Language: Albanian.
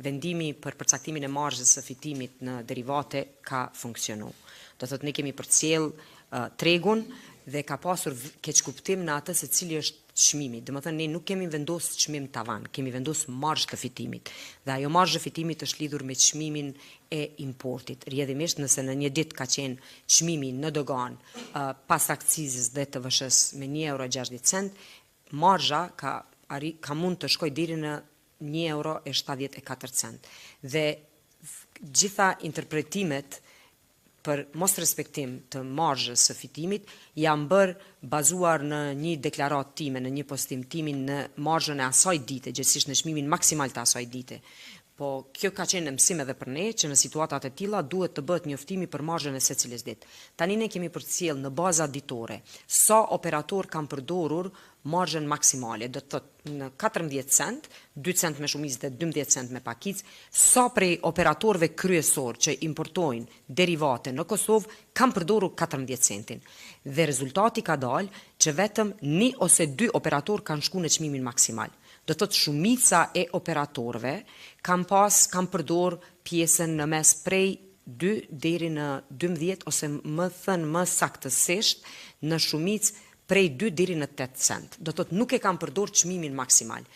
vendimi për përcaktimin e marzhës së fitimit në derivate ka funksionu. Do thotë ne kemi përcjell tregun dhe ka pasur keq kuptim në atë se cili është çmimi. Domethënë ne nuk kemi vendosur çmim tavan, kemi vendosur marzhë të fitimit. Dhe ajo marzhë e fitimit është lidhur me çmimin e importit. Rrjedhimisht nëse në një ditë ka qenë çmimi në dogan pas akcizës dhe të TVSH-s me €1.60, marzha ka mund të shkojë deri në €1.74. Dhe gjitha interpretimet për mos respektim të marzhës së fitimit janë bërë bazuar në një deklaratë time, në një postim timin në marzhën e asaj dite, gjithsesi në çmimin maksimal të asaj dite. Po kjo ka qenë mësim edhe për ne që në situatat e tilla duhet të bëhet njoftimi për marzhën e secilës ditë. Tani ne kemi përcjell në baza ditore sa operator kanë përdorur marzhën maksimale, do të thotë në 14 cent, 2 cent me shumicë dhe 12 cent me pakicë, sa prej operatorëve kryesor që importojnë derivate në Kosovë kanë përdorur 14 centin. Dhe rezultati ka dalë që vetëm 1 ose 2 operator kanë shkuar në çmimin maksimal. Do të thotë shumica e operatorëve kanë përdor pjesën në mes prej 2 deri në 12 ose më saktësisht në shumicë prej 2 deri në 8 cent. Do të thotë nuk e kanë përdor çmimin maksimal.